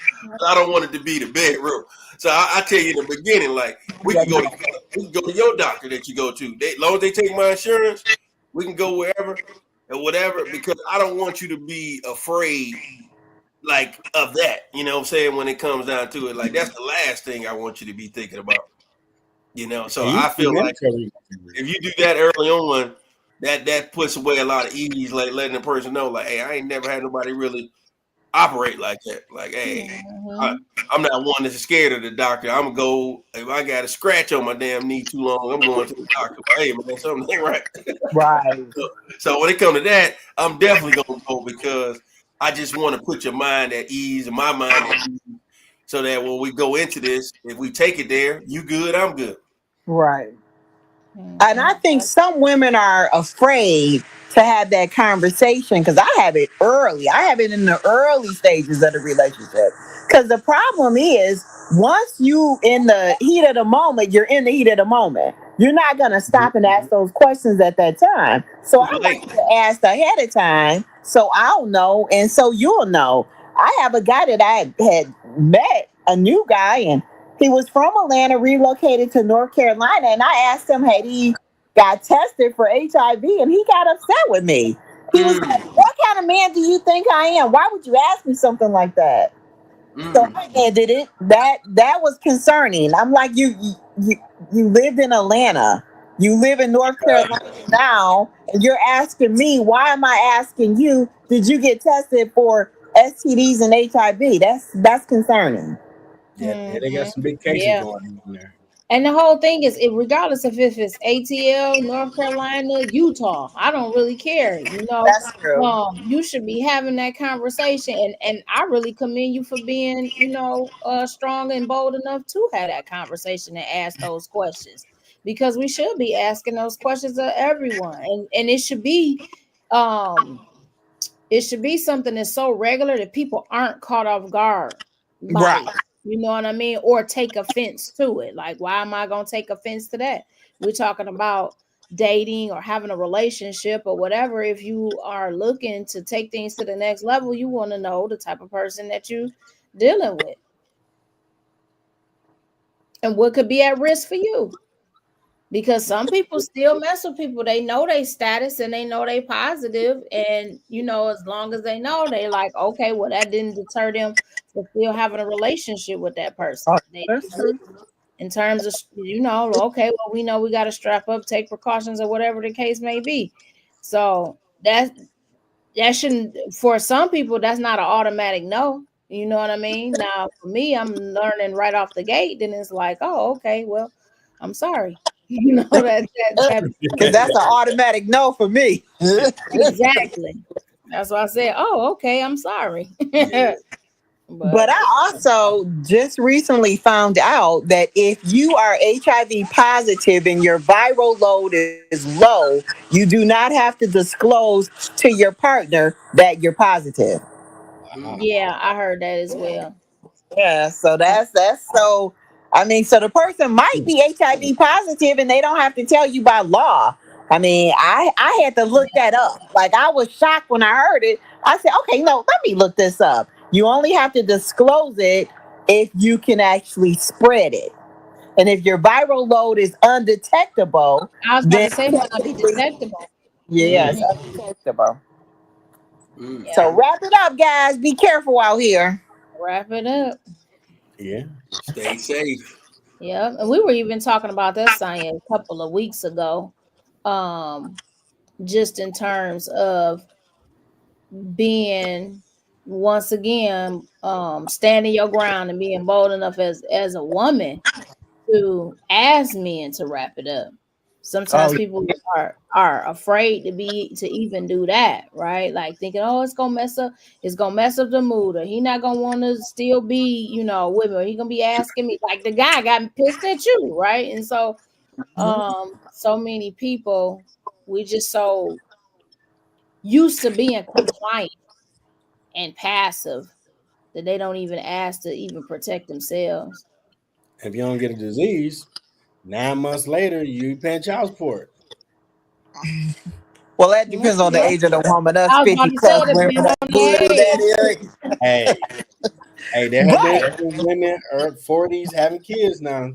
I don't want it to be the bedroom. So I tell you in the beginning, like, we can go to your doctor that you go to. As long as they take my insurance, we can go wherever and whatever, because I don't want you to be afraid, like, of that. You know what I'm saying? When it comes down to it, like, that's the last thing I want you to be thinking about. You know, so I feel like if you do that early on, that puts away a lot of ease, like letting the person know, like, hey, I ain't never had nobody really operate like that. Like, hey, I'm not one that's scared of the doctor. I'm gonna go, if I got a scratch on my damn knee too long, I'm going to the doctor. Hey, man, something ain't right. Right. So when it comes to that, I'm definitely gonna go, because I just want to put your mind at ease and my mind at ease, so that when we go into this, if we take it there, you good, I'm good. Right. And I think some women are afraid to have that conversation, because I have it early. I have it in the early stages of the relationship. Because the problem is, once you in the heat of the moment, you're in the heat of the moment. You're not going to stop and ask those questions at that time. So I like to ask ahead of time, so I'll know and so you'll know. I have a guy that I had met, a new guy, and he was from Atlanta, relocated to North Carolina, and I asked him, had he got tested for HIV, and he got upset with me. He was like, what kind of man do you think I am? Why would you ask me something like that? So I ended it. That was concerning. I'm like, you lived in Atlanta. You live in North Carolina now, and you're asking me, why am I asking you, did you get tested for STDs and HIV? That's concerning. Yeah, they got some big cases going on there. And the whole thing is, regardless of if it's ATL, North Carolina, Utah, I don't really care. You know, that's true. You should be having that conversation, and I really commend you for being, strong and bold enough to have that conversation and ask those questions, because we should be asking those questions of everyone, and it should be, something that's so regular that people aren't caught off guard by it. You know what I mean? Or take offense to it. Like, why am I going to take offense to that? We're talking about dating or having a relationship or whatever, if you are looking to take things to the next level, you want to know the type of person that you dealing with and what could be at risk for you. Because some people still mess with people. They know they status and they know they positive, and as long as they know, they like, okay, well, that didn't deter them from still having a relationship with that person. Oh, They that's true. in terms of okay, well, we know we got to strap up, take precautions, or whatever the case may be. So that shouldn't, for some people, that's not an automatic no. You know what I mean? Now, for me, I'm learning right off the gate. Then it's like, oh, okay, well, I'm sorry. That Because that's an automatic no for me. exactly. That's why I said, oh, okay, I'm sorry. But But I also just recently found out that if you are HIV positive and your viral load is low, you do not have to disclose to your partner that you're positive. Wow. yeah, I heard that as well. Yeah, so that's so. I mean, so the person might be HIV positive and they don't have to tell you by law. I mean, I had to look that up. Like I was shocked when I heard it. I said, okay, no, let me look this up. You only have to disclose it if you can actually spread it, and if your viral load is undetectable, I was about then to say might not be detectable. yeah, it's Mhm. undetectable. Mm. Yeah, So wrap it up, guys. Be careful out here. wrap it up. Yeah. Stay safe. Yeah, and we were even talking about that science a couple of weeks ago. Um, just in terms of being once again standing your ground and being bold enough as a woman to ask men to wrap it up. Sometimes Oh, people are afraid to even do that, right? Like thinking, oh, it's gonna mess up the mood, or he not gonna want to still be, with me, or he gonna be asking me like the guy got pissed at you, right? And so so many people, we just so used to being compliant and passive that they don't even ask to even protect themselves. If you don't get a disease, 9 months later, you paying child support. well, that Yeah, depends on the well, age of the woman. Us I was about 50 to say plus it women depends that on believe the age. that, Eric. Hey, hey, there have been Right. some women or 40s having kids now.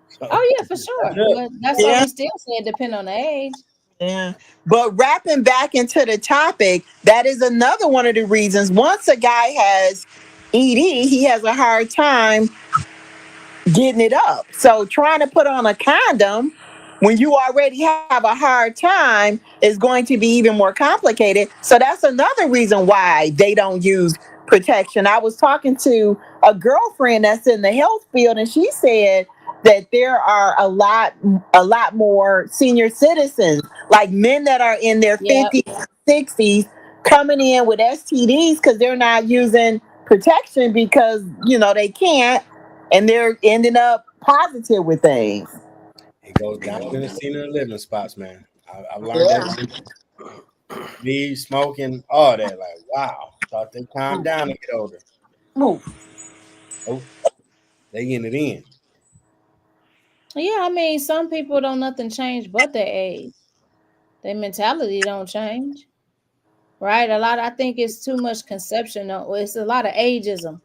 So Oh yeah, for sure. But that's why Yeah. we still say it depend on the age. Yeah. But wrapping back into the topic, that is another one of the reasons. Once a guy has ED, he has a hard time getting it up. So trying to put on a condom when you already have a hard time is going to be even more complicated. So that's another reason why they don't use protection. I was talking to a girlfriend that's in the health field, and she said that there are a lot more senior citizens, like men that are in their Yep. 50s, 60s, coming in with STDs because they're not using protection because they can't, and they're ending up positive with things. it goes down in the senior living spots, man. I've learned that Yeah. weed, smoking, all that. Like, wow, thought they calmed down and get older. Oof. Oh, they getting it in. Yeah, I mean, some people don't nothing change but their age. Their mentality don't change. Right? I think it's too much conception. It's a lot of ageism,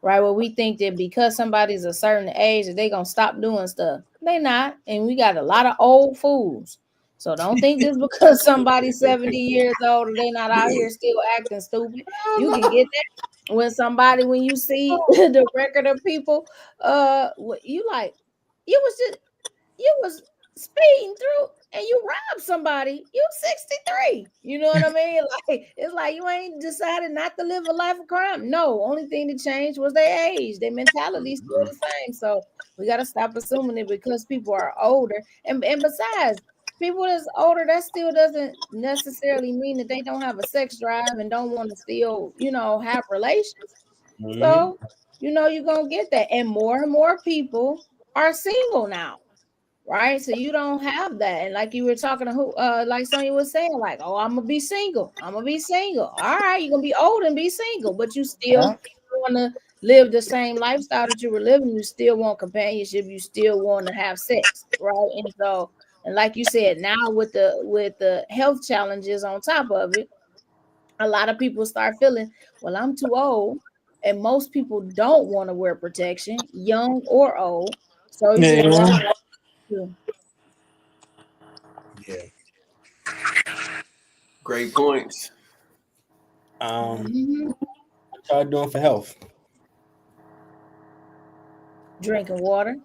right? Where we think that because somebody's a certain age that they gonna stop doing stuff. They not, and we got a lot of old fools. So don't think just because somebody's 70 years old, they not out here still acting stupid. You can get that when you see the record of people, you like, you was just you was speeding through and you robbed somebody. You 63. You know what I mean? Like it's like you ain't decided not to live a life of crime. No, only thing that changed was their age. Their mentality still Mhm. the same. So we gotta stop assuming it because people are older. And besides, people that's older, that still doesn't necessarily mean that they don't have a sex drive and don't want to still, have relations. Mm-hmm. So, you're gonna get that. And more people are single now, right? So you don't have that. And like you were talking to like Sonya was saying, like, oh, I'm gonna be single. I'm gonna be single. All right, you're gonna be old and be single, but you still Yeah. want to live the same lifestyle that you were living. You still want companionship. You still want to have sex, right? And so And like you said, now with the health challenges on top of it, a lot of people start feeling, well, I'm too old. And most people don't want to wear protection, young or old. So it's just one of Yeah. the two. Yeah. Great points. Mhm. What y'all doing for health? Drinking water.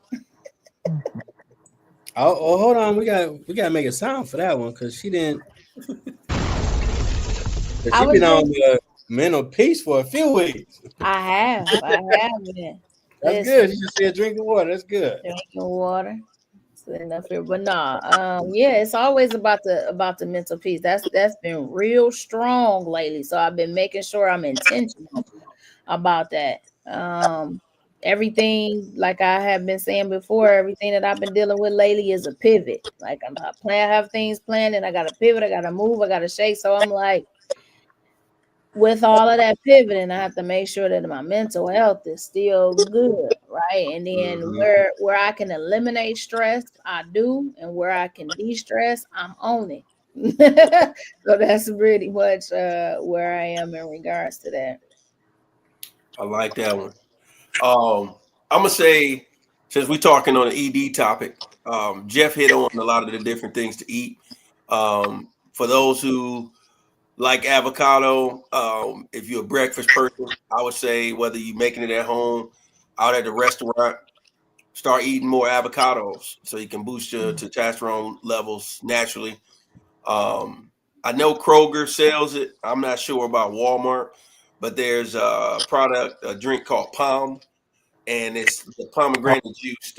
Oh, hold on. We gotta make a sound for that one because she didn't. Cause I she was been on drinking. the mental peace for a few weeks. I have been. That's good. Listen, She just said drinking water. That's good. drinking water. Sitting up here. But nah, yeah, it's always about the mental peace. That's been real strong lately. So I've been making sure I'm intentional about that. Everything, like I have been saying before, everything that I've been dealing with lately is a pivot. Like I have things planned, and I got to pivot, I got to move, I got to shake. So I'm like, with all of that pivoting, I have to make sure that my mental health is still good, right? And then Mhm. where I can eliminate stress, I do, and where I can de-stress, I'm on it. So that's pretty much where I am in regards to that. I like that one. I'm gonna say, since we're talking on the ED topic, Jeff hit on a lot of the different things to eat. For those who like avocado, if you're a breakfast person, I would say whether you're making it at home, out at the restaurant, start eating more avocados so you can boost your testosterone levels naturally. I know Kroger sells it. I'm not sure about Walmart, but there's a product, a drink called Palm, and it's the pomegranate juice.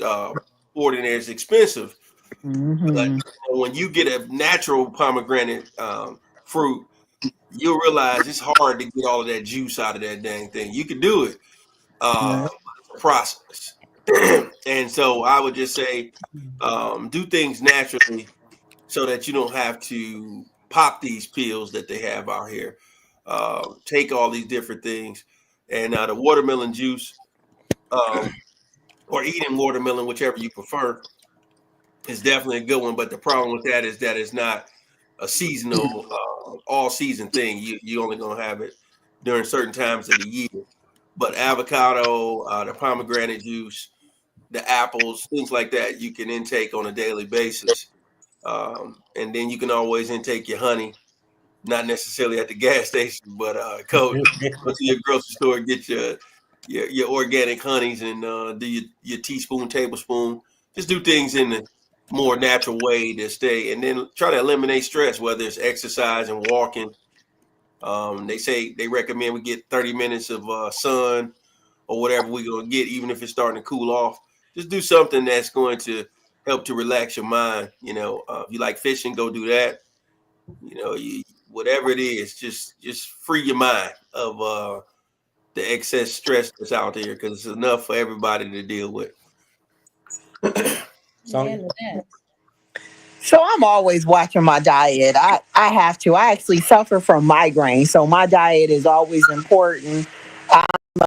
Poured in there is expensive, but Mm-hmm. when you get a natural pomegranate fruit, you'll realize it's hard to get all of that juice out of that dang thing. You can do it, Yeah. but it's a process. And so I would just say, do things naturally so that you don't have to pop these pills that they have out here. Take all these different things, and the watermelon juice, um, or eating watermelon, whichever you prefer, is definitely a good one. But the problem with that is that it's not a seasonal, all season thing. You only gonna have it during certain times of the year. But avocado, the pomegranate juice, the apples, things like that, you can intake on a daily basis. And then you can always intake your honey, not necessarily at the gas station, but go to your grocery store and get your organic honeys and do your teaspoon, tablespoon. Just do things in the more natural way to stay, and then try to eliminate stress, whether it's exercise and walking. They say they recommend we get 30 minutes of sun or whatever we're gonna get, even if it's starting to cool off. Just do something that's going to help to relax your mind. If you like fishing, go do that. Whatever it is, just free your mind of the excess stress that's out there because it's enough for everybody to deal with. Sonya? Amen to that. So I'm always watching my diet. I have to. I actually suffer from migraine, so my diet is always important.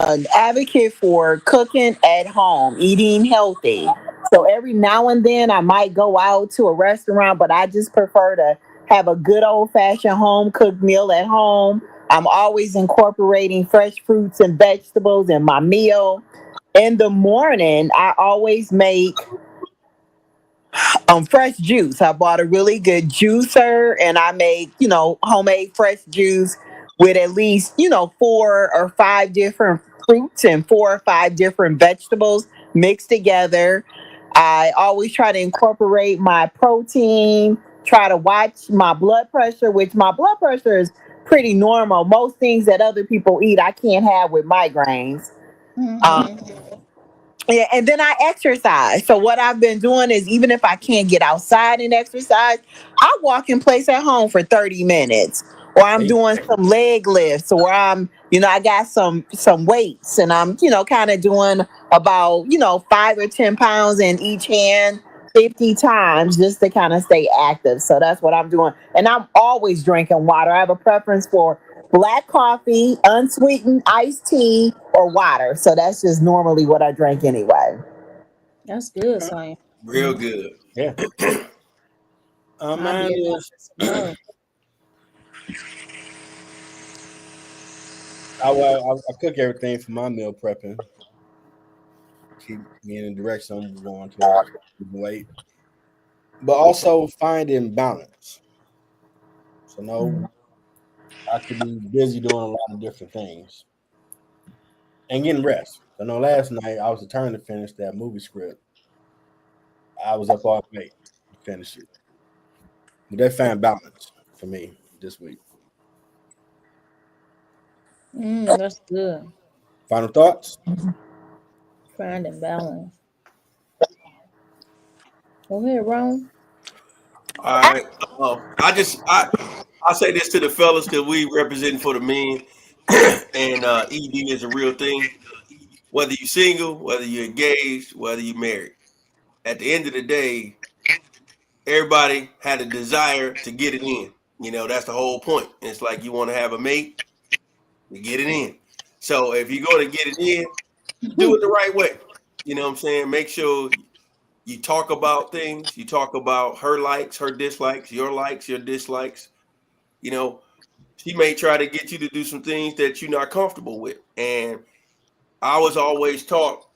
An advocate for cooking at home, eating healthy. So every now and then I might go out to a restaurant, but I just prefer to have a good old fashioned home cooked meal at home. I'm always incorporating fresh fruits and vegetables in my meal. In the morning, I always make fresh juice. I bought a really good juicer and I make, homemade fresh juice with at least, 4 or 5 different fruits and 4 or 5 different vegetables mixed together. I always try to incorporate my protein, try to watch my blood pressure, which my blood pressure is pretty normal. Most things that other people eat, I can't have with migraines. Um, Hmm. yeah, and then I exercise. So what I've been doing is even if I can't get outside and exercise, I walk in place at home for 30 minutes. Or I'm Hey, doing some leg lifts, or I got some weights and I'm, kind of doing about, 5 or 10 pounds in each hand 50 times just to kind of stay active. So that's what I'm doing. And I'm always drinking water. I have a preference for black coffee, unsweetened iced tea, or water. So that's just normally what I drink anyway. That's good, okay. Sonya. Real good. Yeah. Mine is I cook everything for my meal prepping. Keep me in the direction I'm going towards losing weight, but also finding balance. So no, I could be busy doing a lot of different things and getting rest. I know last night I was determined to finish that movie script. I was up all night to finish it, but they found balance for me this week. That's good. Final thoughts? Finding balance. Go ahead, Rome. All right. I say this to the fellas because we representing for the men, and ED is a real thing. Whether you're single, whether you're engaged, whether you're married, at the end of the day, everybody had a desire to get it in. That's the whole point. It's like you want to have a mate, you get it in. So if you're going to get it in, do it the right way. You know what I'm saying? Make sure you talk about things. You talk about her likes, her dislikes, your dislikes. You know, she may try to get you to do some things that you're not comfortable with. And I was always taught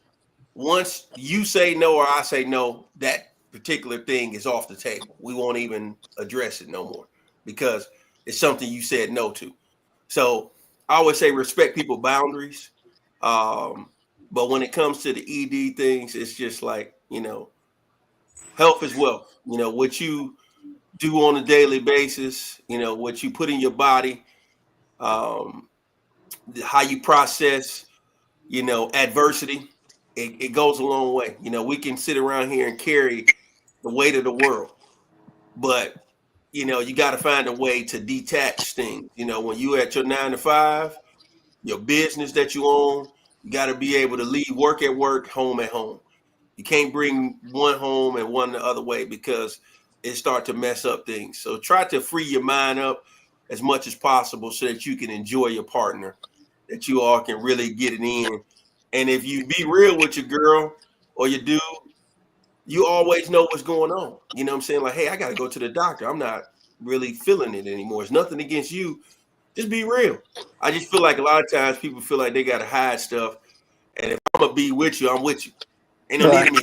once you say no or I say no, that particular thing is off the table. We won't even address it no more because it's something you said no to. So I always say respect people's boundaries. But when it comes to the ED things, it's just like, health is wealth. What you do on a daily basis, what you put in your body, um, how you process, adversity, it goes a long way. We can sit around here and carry the weight of the world, but you got to find a way to detach things. When you at your 9 to 5, your business that you own, you got to be able to leave work at work, home at home. You can't bring one home and one the other way because it start to mess up things. So try to free your mind up as much as possible so that you can enjoy your partner, that you all can really get it in. And if you be real with your girl or your dude, you always know what's going on. You know what I'm saying? Like, hey, I got to go to the doctor. I'm not really feeling it anymore. It's nothing against you. Just be real. I just feel like a lot of times people feel like they got to hide stuff. And if I'm going to be with you, I'm with you. Ain't no need of me.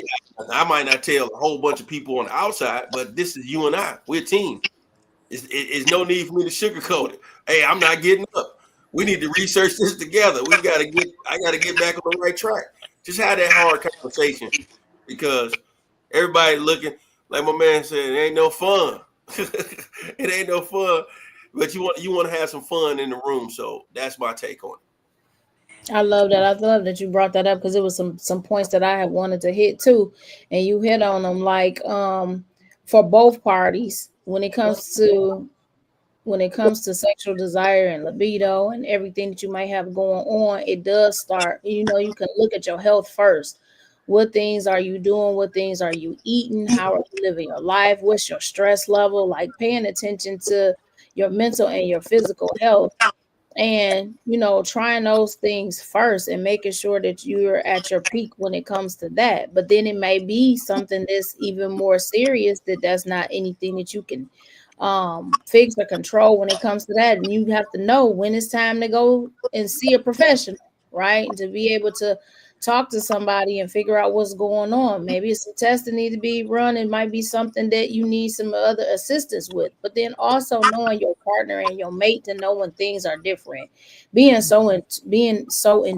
I might not tell a whole bunch of people on the outside, but this is you and I. We're a team. It's no need for me to sugarcoat it. Hey, I'm not getting up. We need to research this together. I got to get back on the right track. Just have that hard conversation because everybody looking, like my man said, it ain't no fun. It ain't no fun. But you want to have some fun in the room. So that's my take on it. I love that. I love that you brought that up because it was some points that I had wanted to hit too, and you hit on them. Like for both parties, when it comes to sexual desire and libido and everything that you might have going on, it does start. You can look at your health first. What things are you doing? What things are you eating? How are you living your life? What's your stress level? Like paying attention to your mental and your physical health, and trying those things first and making sure that you're at your peak when it comes to that. But then it may be something that's even more serious, that's not anything that you can fix or control when it comes to that. And you have to know when it's time to go and see a professional, right? And to be able to talk to somebody and figure out what's going on. Maybe it's some tests that need to be run. It might be something that you need some other assistance with. But then also knowing your partner and your mate to know when things are different. Being so in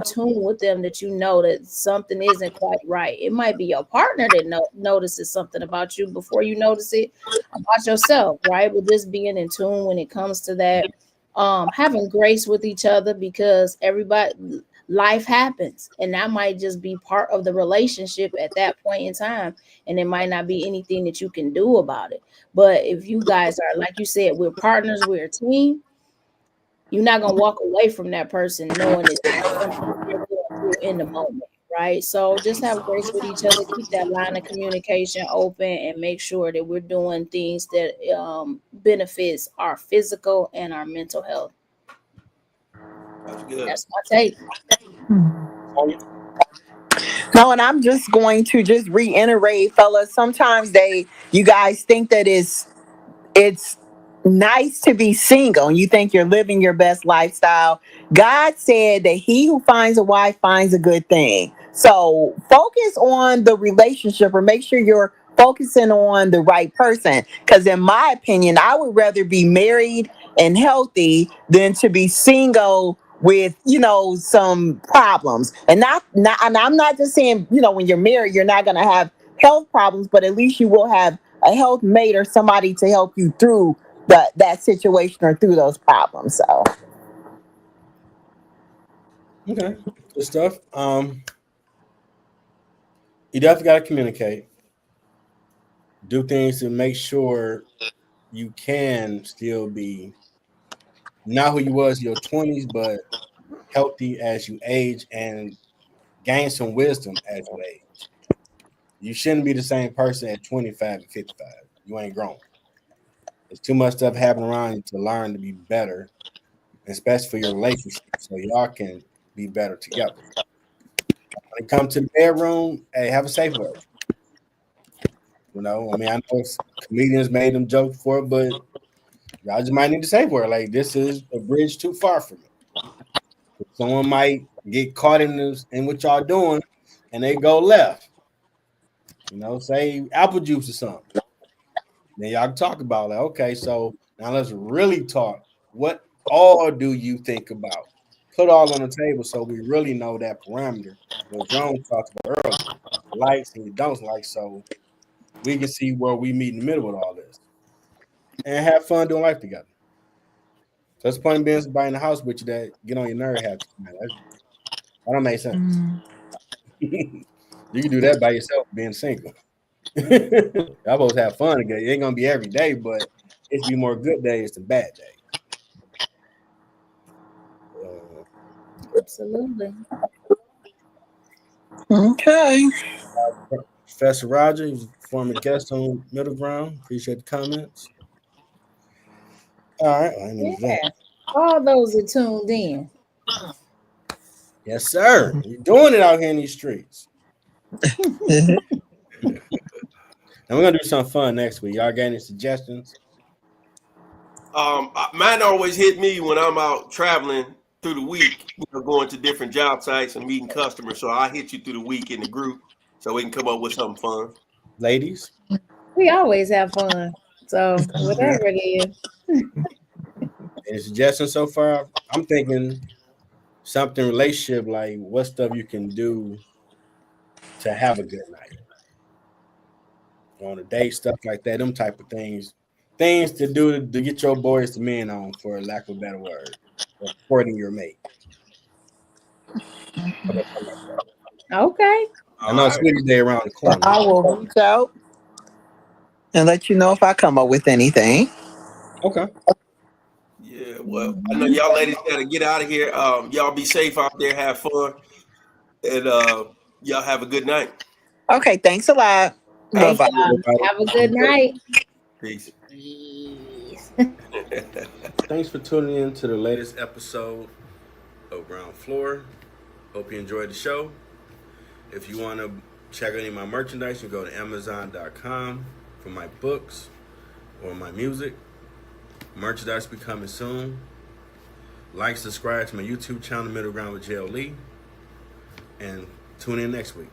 tune with them that you know that something isn't quite right. It might be your partner that notices something about you before you notice it about yourself, right? But just being in tune when it comes to that, having grace with each other because life happens, and that might just be part of the relationship at that point in time, and it might not be anything that you can do about it. But if you guys are, like you said, we're partners, we're a team, you're not gonna walk away from that person knowing it's something that they're going through in the moment, right? So just have grace with each other, keep that line of communication open, and make sure that we're doing things that benefits our physical and our mental health. That's good. That's my take. No, and I'm just going to just reiterate, fellas. Sometimes you guys think that it's it's nice to be single and you think you're living your best lifestyle. God said that he who finds a wife finds a good thing. So focus on the relationship or make sure you're focusing on the right person. Because, in my opinion, I would rather be married and healthy than to be single with some problems. And not and I'm not just saying when you're married you're not going to have health problems, but at least you will have a health mate or somebody to help you through that situation or through those problems. So Okay, good stuff. You definitely got to communicate. Do things to make sure you can still be not who you was in your 20s, but healthy as you age and gain some wisdom as you age. You shouldn't be the same person at 25 and 55. You ain't grown. There's too much stuff happening around you to learn to be better, especially for your relationship, so y'all can be better together. When it comes to the bedroom, hey, have a safe word. I know comedians made them joke before, but y'all just might need to say word. Like, this is a bridge too far for me. Someone might get caught in what y'all doing and they go left. Say apple juice or something. Then y'all can talk about like, okay, so now let's really talk. What all do you think about? Put all on the table so we really know that parameter. What Jerome talked about earlier. Likes and you don't like, so we can see where we meet in the middle with all this. And have fun doing life together. So that's the point of being somebody in the house with you that get on your nerve half the time. That don't make sense. You can do that by yourself being single. Y'all both have fun together. It ain't gonna be every day, but it's be more good days than bad days. Absolutely. okay. Professor Roger, he's a former guest on Middle Ground. Appreciate the comments. All right, I need that. Yeah. All those are tuned in. Yes, sir. You're doing it out here in these streets. And we're gonna do something fun next week. Y'all got any suggestions? Mine always hit me when I'm out traveling through the week, going to different job sites and meeting customers. So I hit you through the week in the group so we can come up with something fun. Ladies? We always have fun. So whatever it is. Any suggestions so far? I'm thinking something relationship, like what stuff you can do to have a good night. On a date, stuff like that, them type of things. Things to do to get your boys to men on, for lack of a better word, or courting your mate. How about something like that? Okay. I know it's Sweetie Day around the corner. I will reach out and let you know if I come up with anything. Okay. Yeah, well, I know y'all ladies got to get out of here. Y'all be safe out there, have fun, and y'all have a good night. Okay, thanks a lot. Bye Thanks, bye. have a good night. Peace. Peace. Thanks for tuning in to the latest episode of Ground Floor. Hope you enjoyed the show. If you want to check out any of my merchandise, you can go to Amazon.com for my books or my music. Merchandise be coming soon. Like, subscribe to my YouTube channel, Middle Ground with JL Lee. And tune in next week.